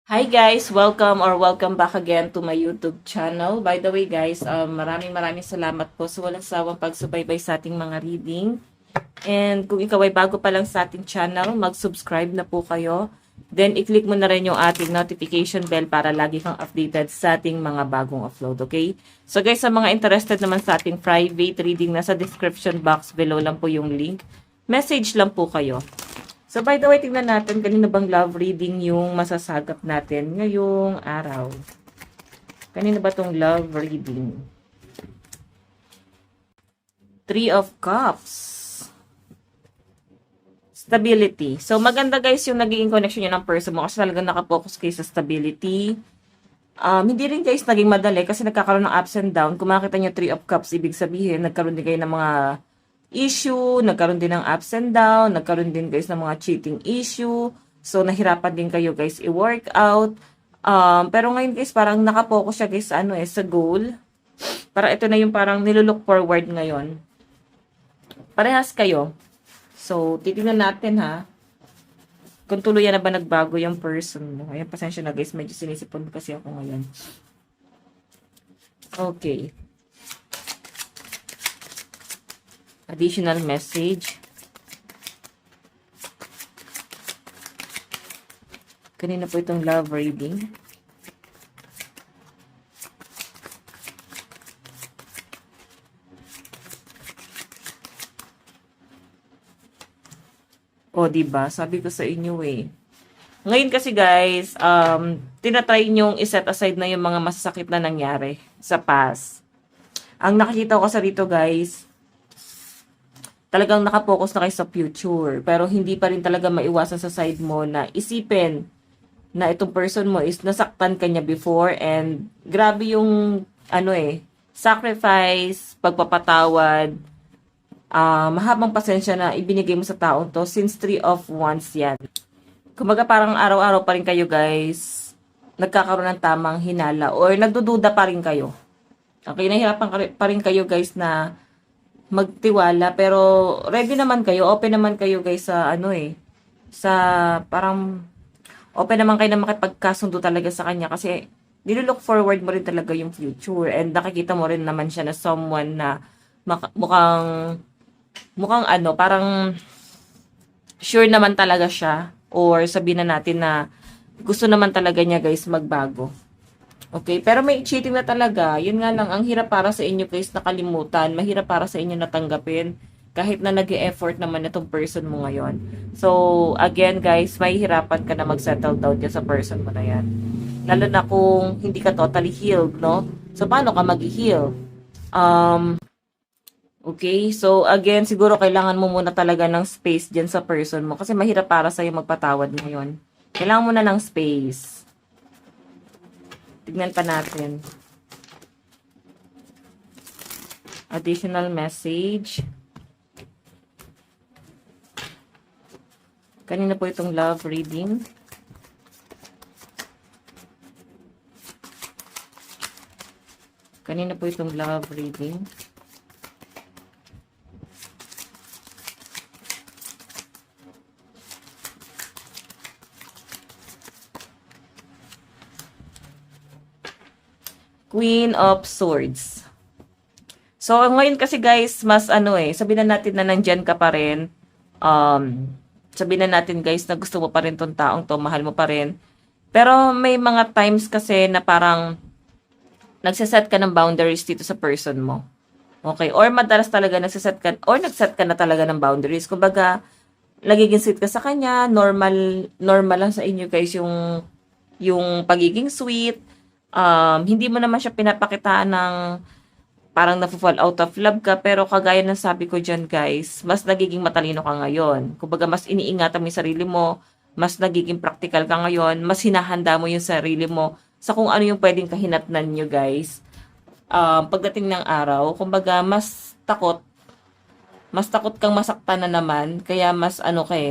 Hi guys! Welcome back again to my YouTube channel. By the way guys, maraming salamat po sa walang sawang pagsubaybay sa ating mga reading. And kung ikaw ay bago pa lang sa ating channel, mag-subscribe na po kayo. Then i-click mo na rin yung ating notification bell para lagi kang updated sa ating mga bagong upload, okay? So guys, sa mga interested naman sa ating private reading, nasa description box below lang po yung link. Message lang po kayo. So, by the way, tingnan natin kanina bang love reading yung masasagap natin ngayong araw. Kanina ba tong love reading? Three of Cups. Stability. So, maganda guys yung naging connection nyo ng person mo kasi talagang nakapokus kayo sa stability. Hindi rin guys naging madali kasi nagkakaroon ng ups and down. Kung makita nyo 3 of Cups, ibig sabihin, nagkaroon din kayo ng mga issue, nagkaroon din ng ups and down, nagkaroon din guys ng mga cheating issue. So, nahirapan din kayo guys i-work out. Pero ngayon guys, parang nakapokus siya guys sa goal. Para ito na yung parang nilulook forward ngayon. Parehas kayo. So, titingnan natin ha. Kung tuluyan na ba nagbago yung person mo. Ayan, pasensya na guys, medyo sinisipon kasi ako ngayon. Okay. Additional message. Kanina po itong love reading. O, diba? Sabi ko sa inyo eh. Ngayon kasi guys, tinatry nyong iset aside na yung mga masasakit na nangyari sa past. Ang nakikita ko sa rito guys, talagang nakapokus na kayo sa future. Pero hindi pa rin talaga maiwasan sa side mo na isipin na itong person mo is nasaktan ka niya before and grabe yung sacrifice, pagpapatawad, mahabang pasensya na ibinigay mo sa taong to since 3 of Wands yan. Kumbaga parang araw-araw pa rin kayo guys nagkakaroon ng tamang hinala or nagdududa pa rin kayo. Okay, nahihirapan pa rin kayo guys na magtiwala pero ready naman kayo, open naman kayo guys sa sa parang open naman kayo na makipagkasundo talaga sa kanya kasi nilook forward mo rin talaga yung future and nakikita mo rin naman siya na someone na mukhang parang sure naman talaga siya or sabihin na natin na gusto naman talaga niya guys magbago. Okay, pero may cheating na talaga. Yun nga lang, ang hirap para sa inyo guys nakalimutan. Mahirap para sa inyo natanggapin. Kahit na nag-e-effort naman itong person mo ngayon. So, again guys, mahihirapan ka na mag-settle down dyan sa person mo na yan. Lalo na kung hindi ka totally healed, no? So, paano ka mag-heal? Okay, so again, siguro kailangan mo muna talaga ng space dyan sa person mo. Kasi mahirap para sa'yo magpatawad ngayon. Kailangan mo na ng space. Tignan pa natin. Additional message. Kanina po itong love reading. Kanina po itong love reading. Queen of Swords. So, ngayon kasi guys, mas sabihin na natin na nandyan ka pa rin. Sabihin na natin guys na gusto mo pa rin tong taong to, mahal mo pa rin. Pero may mga times kasi na parang nagsaset ka ng boundaries dito sa person mo. Okay? Or madalas talaga nagsaset ka, or nagset ka na talaga ng boundaries. Kumbaga, nagiging sweet ka sa kanya, normal lang sa inyo guys yung pagiging sweet. Hindi mo naman siya pinapakitaan ng parang na-fall out of love ka, pero kagaya ng sabi ko dyan guys, mas nagiging matalino ka ngayon. Kumbaga, mas iniingatan mo yung sarili mo, mas nagiging practical ka ngayon, mas hinahanda mo yung sarili mo sa kung ano yung pwedeng kahinatnan nyo guys. Pagdating ng araw, kumbaga, mas takot kang masaktan na naman, kaya mas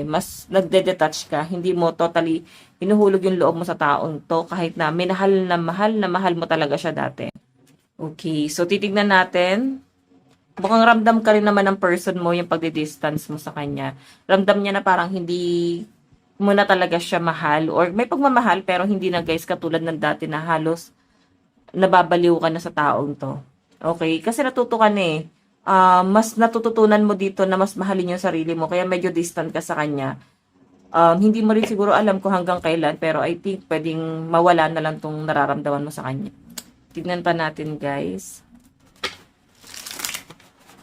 mas nagde-detach ka, hindi mo totally hinuhulog yung loob mo sa taong to kahit na minahal na mahal mo talaga siya dati. Okay, so titignan natin mukhang ramdam ka rin naman ng person mo yung pagdi-distance mo sa kanya. Ramdam niya na parang hindi mo na talaga siya mahal or may pagmamahal pero hindi na guys katulad ng dati na halos nababaliw ka na sa taong to. Okay? Kasi natuto ka na eh. Mas natututunan mo dito na mas mahalin yung sarili mo kaya medyo distant ka sa kanya. Hindi mo rin siguro alam kung hanggang kailan pero I think pwedeng mawala na lang tong nararamdaman mo sa kanya. Tignan pa natin guys.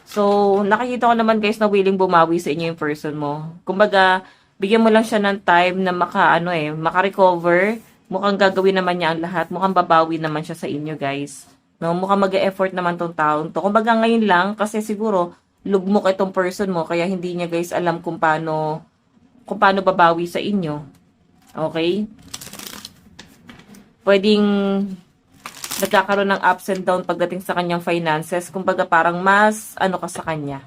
So, nakikita ko naman guys na willing bumawi sa inyo yung person mo. Kumbaga, bigyan mo lang siya ng time na maka-recover. Mukhang gagawin naman niya ang lahat. Mukhang babawi naman siya sa inyo guys. No, mukhang mag-e-effort naman tong taon to. Kumbaga ngayon lang kasi siguro lugmok itong person mo kaya hindi niya guys alam kung paano babawi sa inyo. Okay? Pwedeng nagkakaroon ng ups and down pagdating sa kanyang finances. Kumbaga parang mas ano ka sa kanya.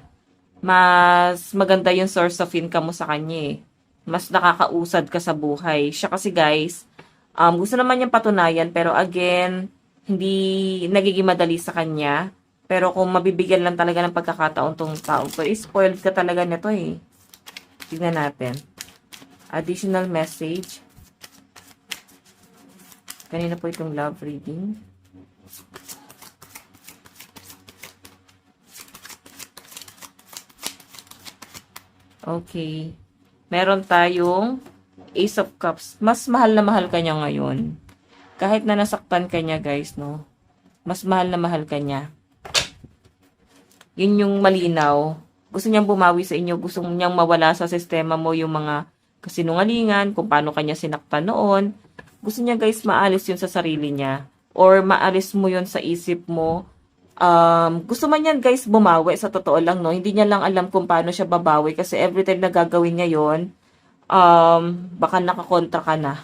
Mas maganda yung source of income mo sa kanya eh. Mas nakakausad ka sa buhay. Siya kasi guys, gusto naman niyang patunayan pero again, hindi nagiging madali sa kanya. Pero kung mabibigyan lang talaga ng pagkakataon tong tao to, spoiled ka talaga nito eh. Tignan natin. Additional message. Kanina po itong love reading. Okay. Meron tayong Ace of Cups. Mas mahal na mahal ka niya ngayon. Kahit na nasaktan ka niya, guys, no? Mas mahal na mahal ka niya. Yun yung malinaw. Gusto niyang bumawi sa inyo. Gusto niyang mawala sa sistema mo yung mga kasinungalingan, kung paano kanya sinaktan noon. Gusto niya, guys, maalis yun sa sarili niya. Or maalis mo yun sa isip mo. Gusto man yan guys bumawi sa totoo lang no. Hindi niya lang alam kung paano siya babawi kasi every time na gagawin niya yon, baka nakakontra ka na.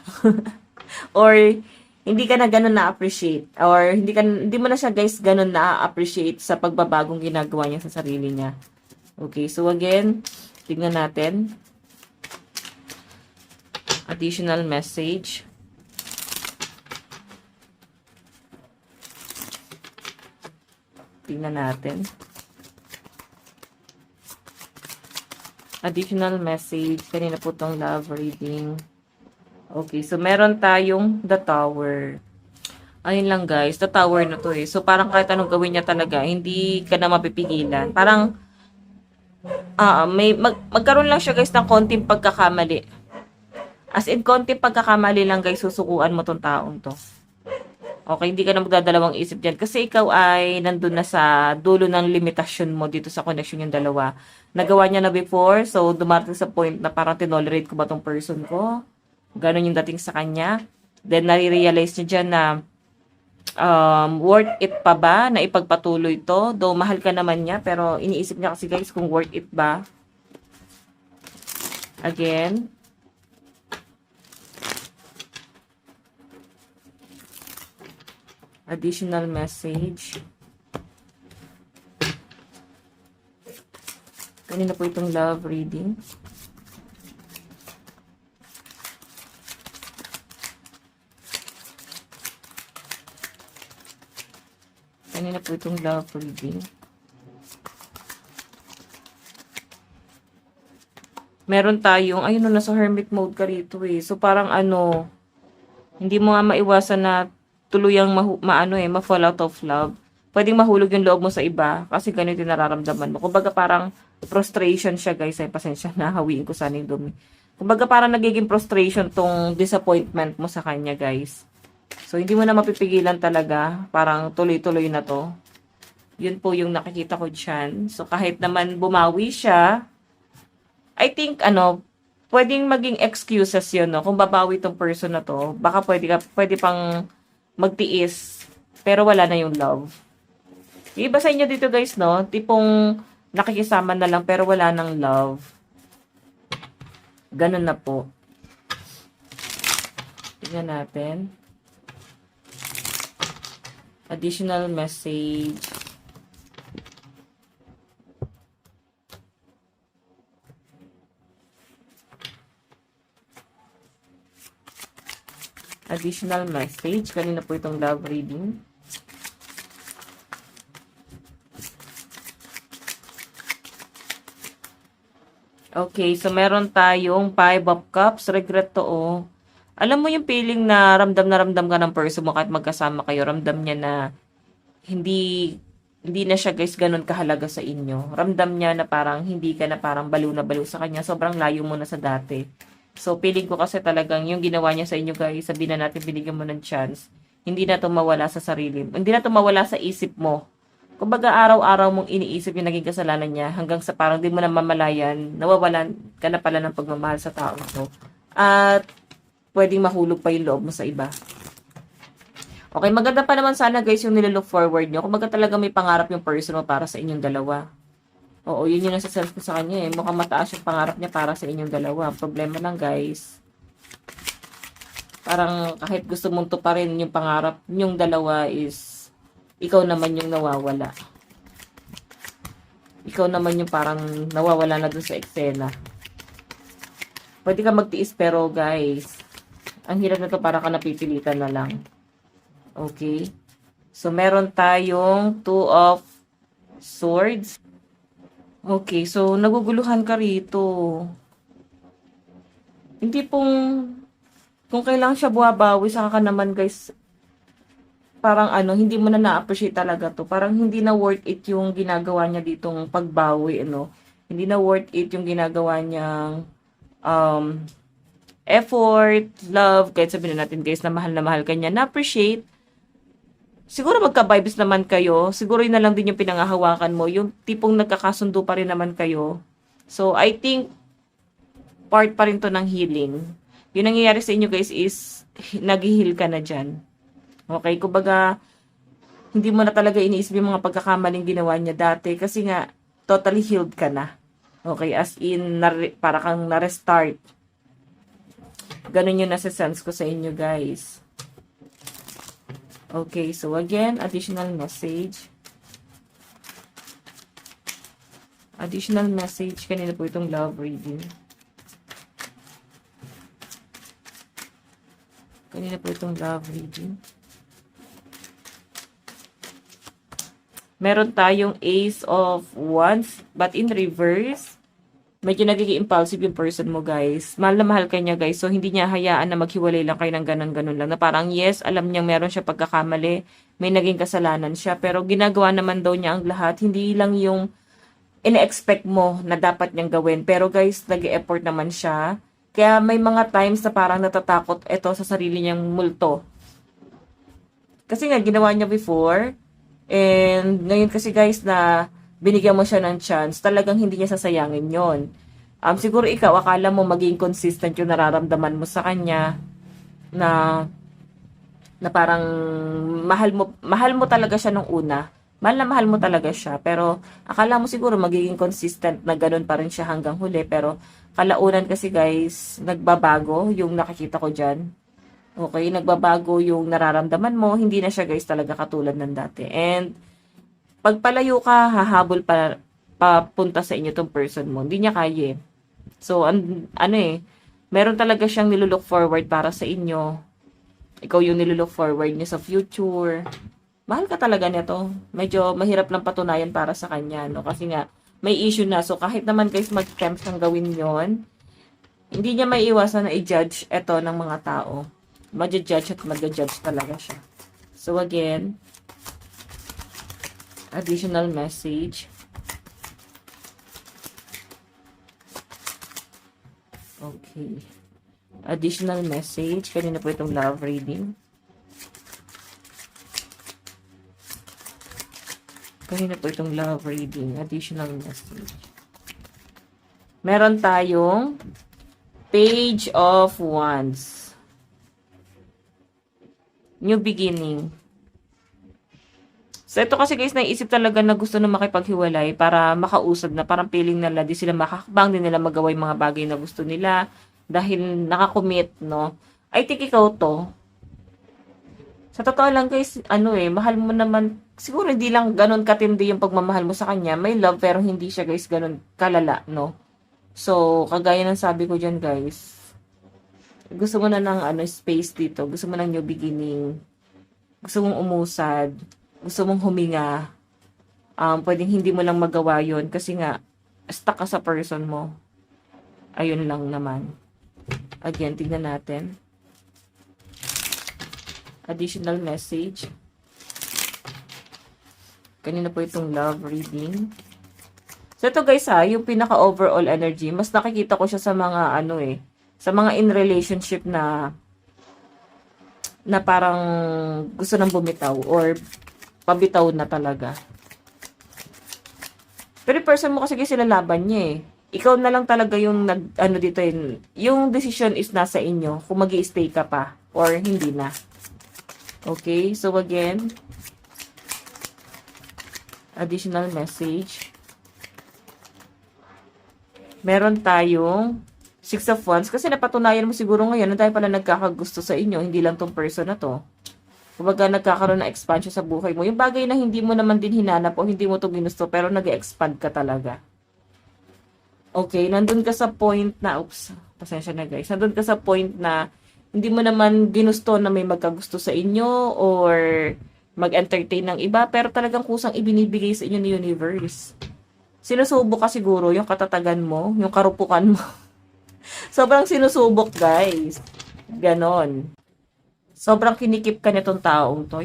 Or hindi ka na ganun na-appreciate or hindi mo na siya guys ganun na-appreciate sa pagbabagong ginagawa niya sa sarili niya. Okay, so again, tingnan natin. Additional message. Tingnan natin. Additional message. Kanina po tong love reading. Okay, so meron tayong The Tower. Ayun lang guys, The Tower na to eh. So parang kahit anong gawin niya talaga, hindi ka na mapipigilan. Parang, magkaroon lang siya guys ng konting pagkakamali. As in, konting pagkakamali lang guys, susukuan mo tong taong to. Okay, hindi ka na magdadalawang isip dyan. Kasi ikaw ay nandun na sa dulo ng limitasyon mo dito sa connection yung dalawa. Nagawa niya na before, so dumating sa point na parang tinolerate ko ba tong person ko? Ganon yung dating sa kanya. Then, nare-realize niya dyan na worth it pa ba na ipagpatuloy to? Though mahal ka naman niya, pero iniisip niya kasi guys kung worth it ba. Again, additional message. Kanina po itong love reading. Kanina po itong love reading. Meron tayong, ayun no, nasa hermit mode ka rito eh. So parang hindi mo nga maiwasan na tuluyang ma-fall out of love. Pwedeng mahulog yung loob mo sa iba kasi ganito yung nararamdaman mo. Kumbaga parang frustration siya guys. Ay, pasensya na, hawiin ko sana yung dumi. Kumbaga parang nagiging frustration tong disappointment mo sa kanya guys. So, hindi mo na mapipigilan talaga. Parang tuloy-tuloy na to. Yun po yung nakikita ko dyan. So, kahit naman bumawi siya, I think, pwedeng maging excuses yun, no? Kung babawi tong person na to, baka pwede pang magtiis, pero wala na yung love. Yung iba sa inyo dito guys, no? Tipong nakikisama na lang, pero wala nang love. Ganun na po. Tingnan natin. Additional message. Additional message. Kanina po itong love reading. Okay, so meron tayong Five of Cups, regret to, oh. Alam mo yung feeling na ramdam ka ng person mo kahit magkasama kayo, ramdam niya na hindi hindi na siya guys ganun kahalaga sa inyo. Ramdam niya na parang hindi ka na parang baliw na baliw sa kanya. Sobrang layo mo na sa dati. So, feeling ko kasi talagang yung ginawa niya sa inyo guys, sabihin na natin binigyan mo ng chance, hindi na to mawala sa sarili. Hindi na to mawala sa isip mo. Kumbaga araw-araw mong iniisip yung naging kasalanan niya hanggang sa parang di mo na mamalayan, nawawalan ka na pala ng pagmamahal sa tao to. At pwedeng mahulog pa yung loob mo sa iba. Okay, maganda pa naman sana guys yung nililook forward nyo. Kung talaga may pangarap yung person mo para sa inyong dalawa. Oo, yun yung nasa self ko sa kanya eh. Mukhang mataas yung pangarap niya para sa inyong dalawa. Problema lang guys. Parang kahit gusto mong tuparin yung pangarap yung dalawa is ikaw naman yung nawawala. Ikaw naman yung parang nawawala na dun sa eksena. Pwede ka magtiis pero guys, ang hirap na to para ka napipilitan na lang. Okay. So, meron tayong Two of Swords. Okay. So, naguguluhan ka rito. Hindi pong, kung kailangan siya buwabawi, saka ka naman guys, parang ano, hindi mo na na-appreciate talaga to. Parang hindi na worth it yung ginagawa niya ditong pagbawi, ano. Hindi na worth it yung ginagawa niyang effort, love, kahit sabihin natin guys na mahal ka niya, na-appreciate. Siguro magka-vibes naman kayo. Siguro yun na lang din yung pinangahawakan mo. Yung tipong nagkakasundo pa rin naman kayo. So, I think, part pa rin to ng healing. Yung nangyayari sa inyo guys is, nag-heal ka na dyan. Okay? Kumbaga, hindi mo na talaga iniisip yung mga pagkakamaling ginawa niya dati. Kasi nga, totally healed ka na. Okay? As in, para kang na-restart. Ganun yung nasa-sense ko sa inyo guys. Okay, so again, additional message. Additional message. Kanina po itong love reading. Kanina po itong love reading. Meron tayong Ace of Wands, but in reverse. Medyo nagiging impulsive yung person mo, guys. Mahal na mahal ka niya, guys. So, hindi niya hayaan na maghiwalay lang kayo ng ganun-ganun lang. Na parang, yes, alam niyang meron siya pagkakamali. May naging kasalanan siya. Pero ginagawa naman daw niya ang lahat. Hindi lang yung ina-expect mo na dapat niyang gawin. Pero, guys, nag-e-effort naman siya. Kaya may mga times na parang natatakot ito sa sarili niyang multo. Kasi nga, ginawa niya before. And ngayon kasi, guys, na binigyan mo siya ng chance, talagang hindi niya sasayangin yon. Siguro ikaw, akala mo maging consistent yung nararamdaman mo sa kanya na parang mahal mo talaga siya nung una. Mahal mo talaga siya. Pero akala mo siguro magiging consistent na ganun pa rin siya hanggang huli. Pero kalaunan kasi guys, nagbabago yung nakikita ko dyan. Okay, nagbabago yung nararamdaman mo. Hindi na siya guys talaga katulad ng dati. And pag palayo ka, hahabol pa papunta sa inyo tong person mo. Hindi niya kaya eh. So, meron talaga siyang nilulook forward para sa inyo. Ikaw yung nilulook forward niya sa future. Mahal ka talaga nito. Medyo mahirap lang patunayan para sa kanya, no? Kasi nga, may issue na. So, kahit naman guys mag-attempt siyang gawin yon, hindi niya may iwasan na i-judge ito ng mga tao. Mag-judge at mag-judge talaga siya. So, again, additional message. Okay. Additional message. Kanina po itong love reading. Kanina po itong love reading. Additional message. Meron tayong Page of Wands. New beginning. So, ito kasi guys, naisip talaga na gusto na makipaghiwalay para makausad na. Parang feeling nila, di sila makakabang, di nila magawa yung mga bagay na gusto nila. Dahil nakakommit, no? I think ikaw to. Sa totoo lang guys, mahal mo naman. Siguro hindi lang ganun katindi yung pagmamahal mo sa kanya. May love, pero hindi siya guys ganun kalala, no? So, kagaya ng sabi ko dyan guys, gusto mo na ng space dito. Gusto mo ng new beginning. Gusto mong umusad. Gusto mong huminga, pwedeng hindi mo lang magawa yon kasi nga, stuck ka sa person mo. Ayun lang naman. Again, tignan natin. Additional message. Kanina po itong love reading. So, ito guys yung pinaka-overall energy, mas nakikita ko siya sa mga sa mga in relationship na parang gusto nang bumitaw or pabitaw na talaga. Pero yung person mo kasi sila laban niya Ikaw na lang talaga yung dito yung decision is nasa inyo kung magi-stay ka pa or hindi na. Okay? So again, additional message. Meron tayong Six of Wands. Kasi napatunayan mo siguro ngayon na tayo pala nagkakagusto sa inyo. Hindi lang tong person na to. Kumbaga nagkakaroon ng expansion sa buhay mo. Yung bagay na hindi mo naman din hinanap o hindi mo to ginusto pero nag-expand ka talaga. Okay, nandun ka sa point na, pasensya na guys. Nandun ka sa point na hindi mo naman ginusto na may magkagusto sa inyo or mag-entertain ng iba pero talagang kusang ibinibigay sa inyo ni universe. Sinusubok ka siguro yung katatagan mo, yung karupukan mo. Sobrang sinusubok, guys. Ganon. Sobrang kinikip ka nitong taong to,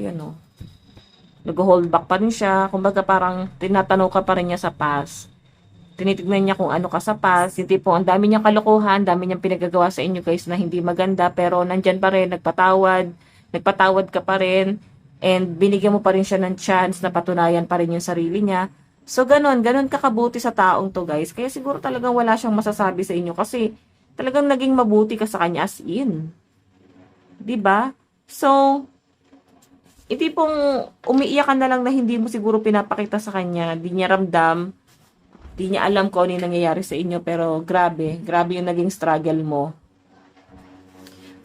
Nag-hold back pa rin siya. Kumbaga parang tinatanaw ka pa rin niya sa past. Tinitignan niya kung ano ka sa past. Hindi po, ang dami niyang kalokohan, dami niyang pinagagawa sa inyo guys na hindi maganda. Pero nandyan pa rin, nagpatawad. Nagpatawad ka pa rin. And binigyan mo pa rin siya ng chance na patunayan pa rin yung sarili niya. So, ganon kakabuti sa taong to, guys. Kaya siguro talagang wala siyang masasabi sa inyo kasi talagang naging mabuti ka sa kanya as in. 'Di ba? So, hindi pong umiiyak ka na lang na hindi mo siguro pinapakita sa kanya, di niya ramdam, di niya alam kung ano yung nangyayari sa inyo, pero grabe yung naging struggle mo.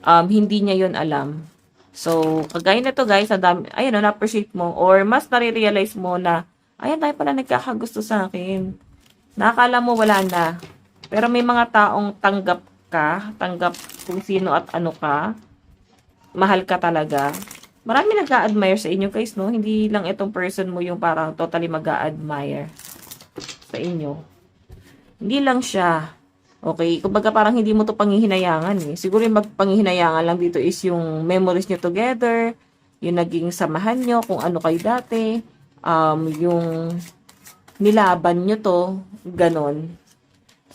Hindi niya yon alam. So, kagaya na to guys, na-appreciate mo or mas nare-realize mo na ayan, tayo pala nagkakagusto sa akin. Nakakala mo wala na. Pero may mga taong tanggap kung sino at ano ka. Mahal ka talaga. Marami nag-a-admire sa inyo guys, no? Hindi lang itong person mo yung parang totally mag-a-admire sa inyo. Hindi lang siya. Okay? Kumbaga parang hindi mo to panghihinayangan Siguro yung magpanghihinayangan lang dito is yung memories nyo together, yung naging samahan nyo, kung ano kayo dati, yung nilaban nyo to, ganon.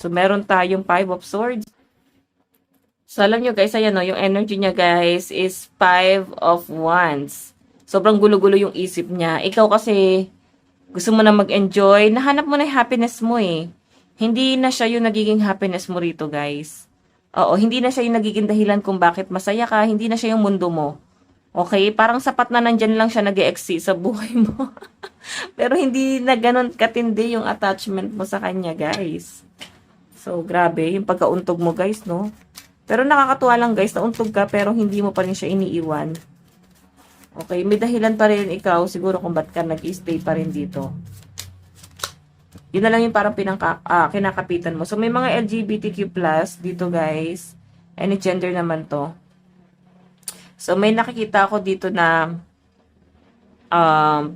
So, meron tayong Five of Swords. So, alam nyo guys, ayan yung energy niya guys is Five of Wands. Sobrang gulo-gulo yung isip niya. Ikaw kasi, gusto mo na mag-enjoy, nahanap mo na yung happiness mo Hindi na siya yung nagiging happiness mo rito guys. Oo, hindi na siya yung nagiging dahilan kung bakit masaya ka, hindi na siya yung mundo mo. Okay? Parang sapat na nandyan lang siya nag-e-exist sa buhay mo. Pero hindi na ganun katindi yung attachment mo sa kanya, guys. So, grabe. Yung pagkauntog mo, guys, no? Pero nakakatuwa lang, guys, nauntog ka, pero hindi mo pa rin siya iniiwan. Okay? May dahilan pa rin ikaw, siguro kung ba't ka nag-stay pa rin dito. Yun na lang yung parang kinakapitan mo. So, may mga LGBTQ+ dito, guys. Any gender naman to. So, may nakikita ako dito na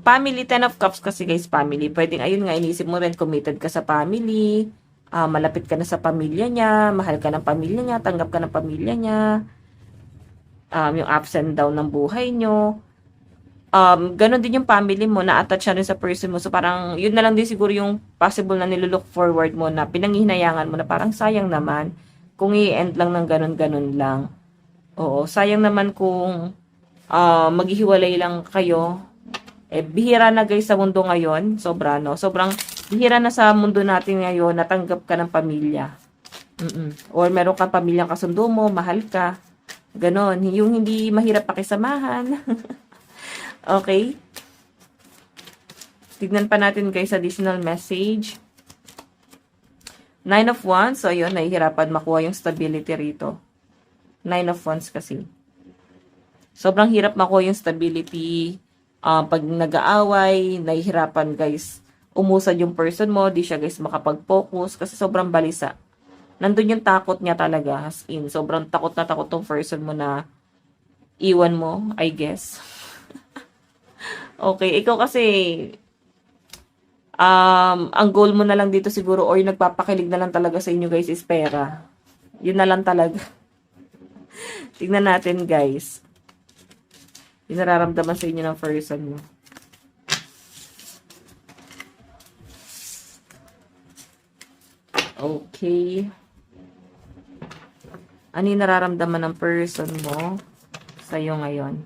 family, 10 of cups kasi guys, family. Pwedeng, ayun nga, inisip mo rin, committed ka sa family, malapit ka na sa pamilya niya, mahal ka ng pamilya niya, tanggap ka ng pamilya niya, yung ups and down ng buhay nyo. Ganon din yung family mo, na-attach na rin sa person mo. So, parang, yun na lang din siguro yung possible na nilulook forward mo na pinanghihinayangan mo na parang sayang naman kung i-end lang ng ganon-ganon lang. Oo, sayang naman kung maghihiwalay lang kayo. Bihira na guys sa mundo ngayon. Sobra, no? Sobrang bihira na sa mundo natin ngayon, natanggap ka ng pamilya. Or meron kang pamilyang kasundo mo, mahal ka. Ganon. Yung hindi mahirap pakisamahan. Okay? Tignan pa natin guys, additional message. 9 of Wands. So, ayun, nahihirapan makuha yung stability rito. 9 of Wands kasi. Sobrang hirap makuha yung stability. Pag nag-aaway, nahihirapan guys. Umusad yung person mo, di siya guys makapag-focus kasi sobrang balisa. Nandun yung takot niya talaga. As in, sobrang takot na takot tong person mo na iwan mo, I guess. Okay, ikaw kasi Ang goal mo na lang dito siguro or yung nagpapakilig na lang talaga sa inyo guys is pera. Yun na lang talaga. Tingnan natin guys. Yung nararamdaman sa inyo ng person mo. Okay. Ano yung nararamdaman ng person mo sa'yo ngayon?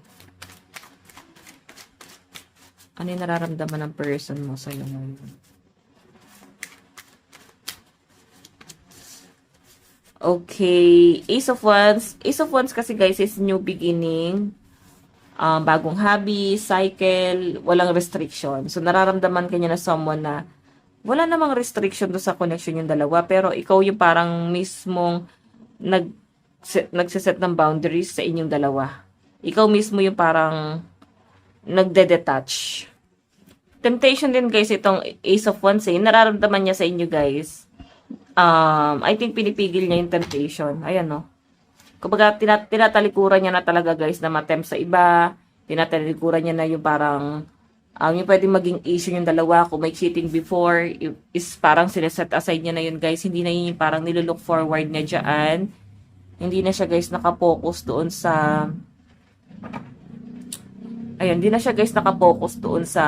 Ano yung nararamdaman ng person mo sa'yo ngayon? Okay. Ace of Wands. Ace of Wands kasi guys is new beginning. Bagong hobby, cycle, walang restriction. So, nararamdaman kanya na someone na wala namang restriction do sa connection yung dalawa. Pero ikaw yung parang mismong nagsiset ng boundaries sa inyong dalawa. Ikaw mismo yung parang nagde-detach. Temptation din guys itong Ace of Wands eh. Nararamdaman niya sa inyo guys. I think pinipigil niya yung temptation. Ayan no. Kumbaga tinatalikuran niya na talaga guys na matempt sa iba. Tinatalikuran niya na yung parang yung pwedeng maging issue yung dalawa. Kung may cheating before, is parang sineset aside niya na yun guys. Hindi na yun yung parang nilook forward niya dyan. Hindi na siya guys nakapokus doon sa hindi na siya guys nakapokus doon sa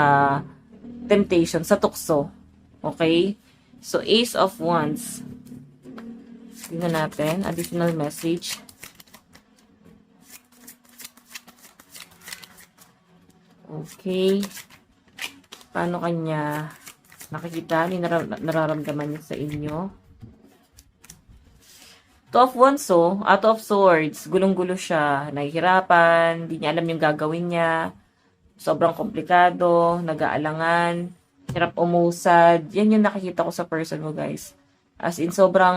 temptation, sa tukso. Okay? So, Ace of Wands. Tingnan natin. Additional message. Okay. Paano kanya nakikita? Nararamdaman niya sa inyo? Two of Wands, so, Out of Swords, gulong-gulo siya, nahihirapan, hindi niya alam yung gagawin niya, sobrang komplikado, nag-aalangan, hirap umusad, yan yung nakikita ko sa person mo, guys. As in, sobrang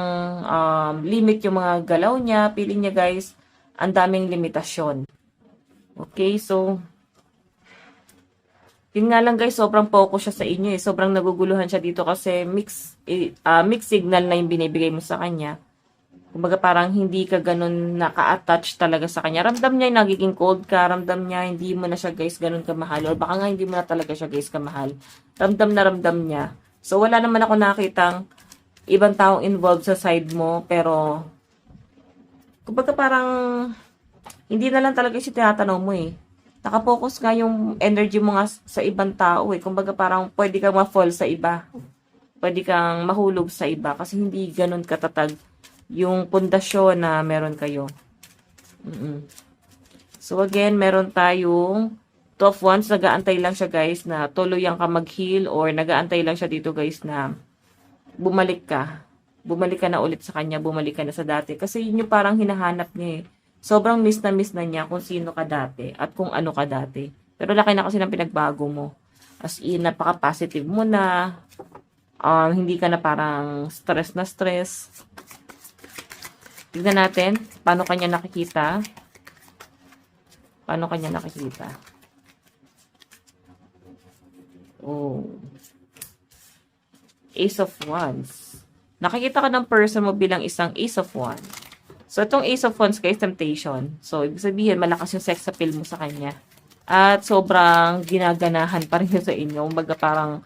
limit yung mga galaw niya, feeling niya, guys, ang daming limitasyon. Okay, so, yun nga lang guys, sobrang focus siya sa inyo eh. Sobrang naguguluhan siya dito kasi mix signal na yung binibigay mo sa kanya. Kumbaga parang hindi ka ganun naka-attach talaga sa kanya. Ramdam niya yung nagiging cold ka. Ramdam niya hindi mo na siya guys ganun kamahal. Or baka nga hindi mo na talaga siya guys kamahal. Ramdam na ramdam niya. So wala naman ako nakitang ibang taong involved sa side mo. Pero kumbaga parang hindi na lang talaga siya tinatanong mo eh. Nakapokus nga yung energy mo nga sa ibang tao eh. Kumbaga parang pwede kang ma-fall sa iba. Pwede kang mahulog sa iba kasi hindi ganun katatag yung pundasyon na meron kayo. So again, meron tayong Two of Wands, nag-aantay lang siya guys na tuluyang ka mag-heal or nag-aantay lang siya dito guys na bumalik ka. Bumalik ka na ulit sa kanya, bumalik ka na sa dati. Kasi yun yung parang hinahanap niya eh. Sobrang miss na niya kung sino ka dati at kung ano ka dati. Pero laki na kasi ng pinagbago mo. As in, napaka-positive mo na. Hindi ka na parang stress na stress. Tignan natin, paano kanya nakikita. Paano kanya nakikita. Oh. Ace of Wands. Nakikita ka ng person mo bilang isang Ace of Wands. So, itong Ace of Wands guys, temptation. So, ibig sabihin, malakas yung sex appeal mo sa kanya. At sobrang ginaganahan pa rin sa inyo. Kumbaga parang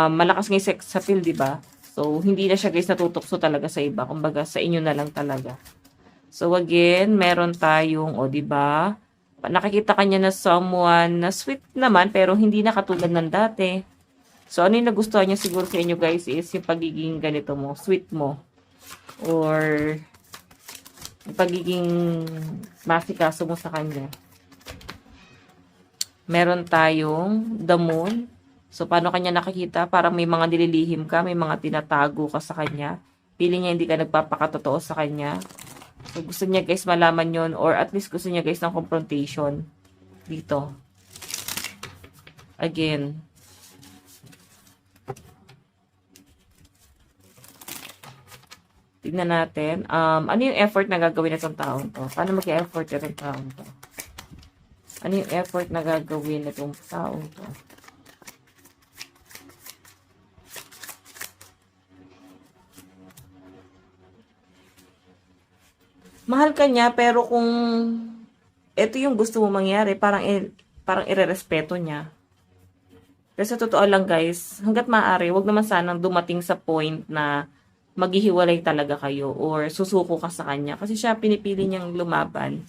malakas ng sex appeal, di ba? So, hindi na siya guys natutokso talaga sa iba. Kumbaga, sa inyo na lang talaga. So, again, meron tayong, di ba? Nakikita kanya na someone na sweet naman, pero hindi na katulad ng dati. So, ano yung nagustuhan niya siguro sa inyo guys is yung pagiging ganito mo, sweet mo. Or, yung pagiging masikaso mo sa kanya. Meron tayong the moon. So, paano kanya nakikita? Parang may mga nililihim ka, may mga tinatago ka sa kanya. Feeling niya hindi ka nagpapakatotoo sa kanya. So, gusto niya guys malaman yon or at least gusto niya guys ng confrontation dito. Again. Tignan natin. Ano yung effort na gagawin na itong taong to? Paano mag-effort na itong taong to? Ano yung effort na gagawin na itong taong to? Mahal ka niya, pero kung ito yung gusto mo mangyari, parang irerespeto niya. Pero sa totoo lang guys, hanggat maaari, wag naman sanang dumating sa point na maghihiwalay talaga kayo or susuko ka sa kanya. Kasi siya pinipili niyang lumaban.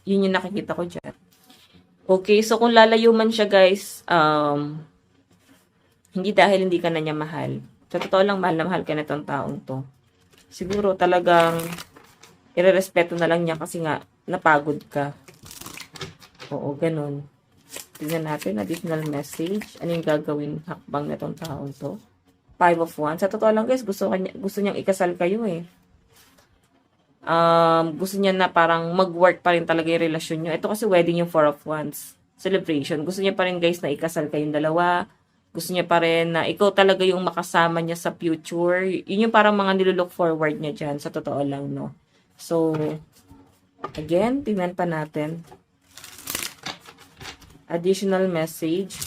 Yun yung nakikita ko dyan. Okay, so kung lalayo man siya guys, hindi dahil hindi ka na niya mahal. Sa totoo lang, mahal na mahal ka na itong taong to. Siguro talagang irerespeto na lang niya kasi nga napagod ka. Oo, ganun. Tignan natin, additional message. Ano yung gagawin hakbang na itong taong to? 5 of Wands. Sa totoo lang guys, gusto niyang ikasal kayo eh. Gusto niya na parang mag-work pa rin talaga yung relasyon niyo. Ito kasi wedding yung 4 of Wands. Celebration. Gusto niya pa rin guys na ikasal kayong dalawa. Gusto niya pa rin na ikaw talaga yung makasama niya sa future. Yun yung parang mga nilook forward niya dyan. Sa totoo lang, no? So, again, tingnan pa natin. Additional message.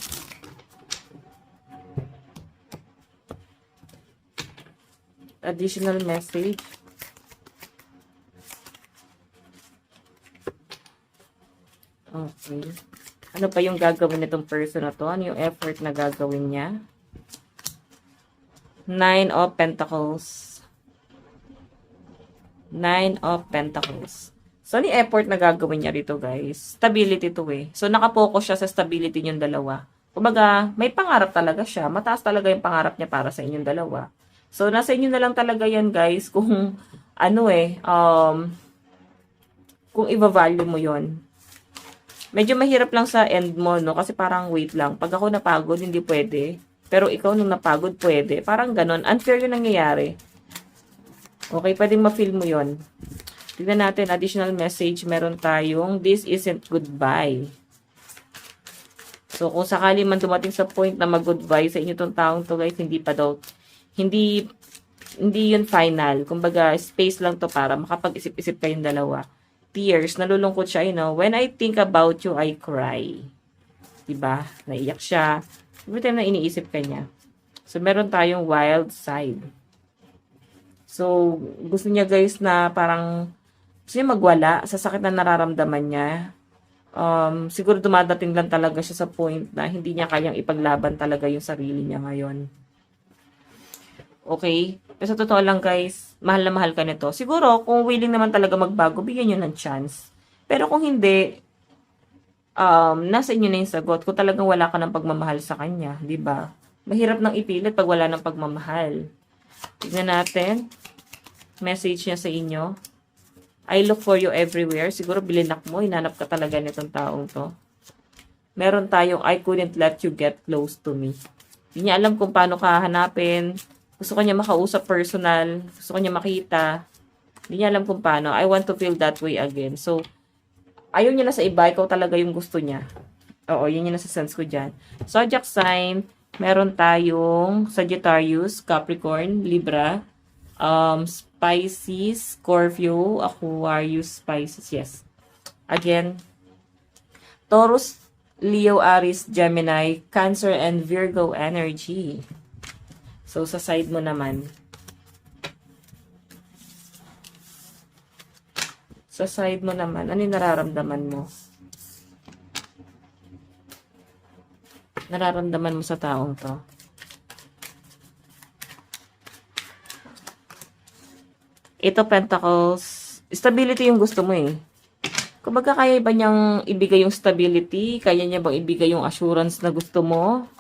Additional message. Okay. Ano pa yung gagawin nitong person na to? Ano yung effort na gagawin niya? 9 of Pentacles. 9 of Pentacles. So, ano yung effort na gagawin niya rito, guys? Stability to eh. So, nakapokus siya sa stability niyong dalawa. Kumbaga, may pangarap talaga siya. Mataas talaga yung pangarap niya para sa inyong dalawa. So, nasa inyo na lang talaga yan, guys, kung ano eh, kung i-value mo yon. Medyo mahirap lang sa end mo, no? Kasi parang wait lang. Pag ako napagod, hindi pwede. Pero ikaw nung napagod, pwede. Parang ganon. Unfair yung nangyayari. Okay, pwedeng ma-feel mo yon. Tignan natin, additional message. Meron tayong, this isn't goodbye. So, kung sakali man dumating sa point na mag-goodbye sa inyo tong taong to, guys, hindi pa daw, hindi yun final. Kumbaga, space lang to para makapag-isip-isip kayong dalawa. Tears, nalulungkot siya, you know. When I think about you, I cry. Diba? Naiyak siya. Every time na iniisip ka niya. So, meron tayong wild side. So, gusto niya guys na parang gusto niya magwala sa sakit na nararamdaman niya. Siguro dumadating lang talaga siya sa point na hindi niya kayang ipaglaban talaga yung sarili niya ngayon. Okay? Pero sa totoo lang guys, mahal na mahal ka nito. Siguro, kung willing naman talaga magbago, bigyan nyo ng chance. Pero kung hindi, nasa inyo na yung sagot. Kung talagang wala ka ng pagmamahal sa kanya, di ba? Mahirap nang ipilit pag wala ng pagmamahal. Tignan natin. Message niya sa inyo. I look for you everywhere. Siguro bilinak mo, hinanap ka talaga nitong taong to. Meron tayong I couldn't let you get close to me. Hindi niya alam kung paano ka hanapin. Gusto ko niya makausap personal. Gusto ko niya makita. Hindi niya alam kung paano. I want to feel that way again. So, ayaw niya na sa iba. Ikaw talaga yung gusto niya. Oo, yun yung nasa sense ko dyan. Zodiac sign, meron tayong Sagittarius, Capricorn, Libra, Pisces, Scorpio, Aquarius, Pisces. Yes. Again, Taurus, Leo, Aries, Gemini, Cancer, and Virgo energy. So, sa side mo naman. Sa side mo naman, ano yung nararamdaman mo? Nararamdaman mo sa taong to? Ito, Pentacles. Stability yung gusto mo eh. Kumbaga, kaya ba niyang ibigay yung stability? Kaya niya bang ibigay yung assurance na gusto mo?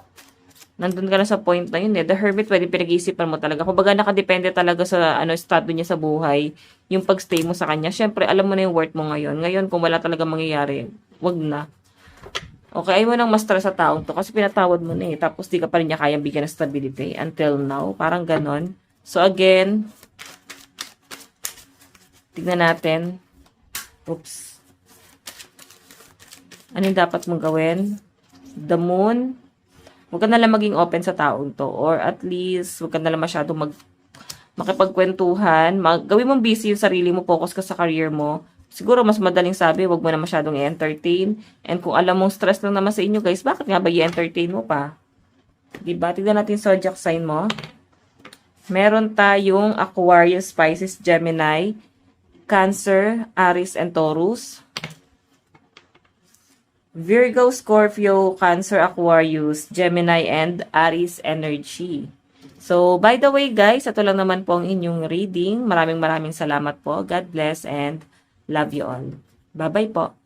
Nandun ka na sa point na yun eh. The Hermit, pwede pinag-iisipan mo talaga. Kumbaga, nakadepende talaga sa estado niya sa buhay. Yung pag-stay mo sa kanya. Siyempre, alam mo na yung worth mo ngayon. Ngayon, kung wala talaga mangyayari, wag na. Okay, ayaw mo nang ma-stress sa taong to. Kasi pinatawad mo na eh. Tapos, di ka pa rin niya kayang bigyan ng stability. Until now. Parang ganon. So, again, tignan natin. Oops. Ano yung dapat mong gawin? The Moon. Huwag ka nalang maging open sa taong to. Or at least, huwag ka nalang masyadong makipagkwentuhan. Gawin mong busy yung sarili mo. Focus ka sa career mo. Siguro, mas madaling sabi, huwag mo na masyadong i-entertain. And kung alam mong stress lang naman sa inyo, guys, bakit nga ba i-entertain mo pa? Diba? Tignan natin zodiac sign mo. Meron tayong Aquarius, Pisces, Gemini, Cancer, Aries, and Taurus. Virgo, Scorpio, Cancer, Aquarius, Gemini, and Aries energy. So, by the way guys, ito lang naman po ang inyong reading. Maraming salamat po. God bless and love you all. Bye-bye po.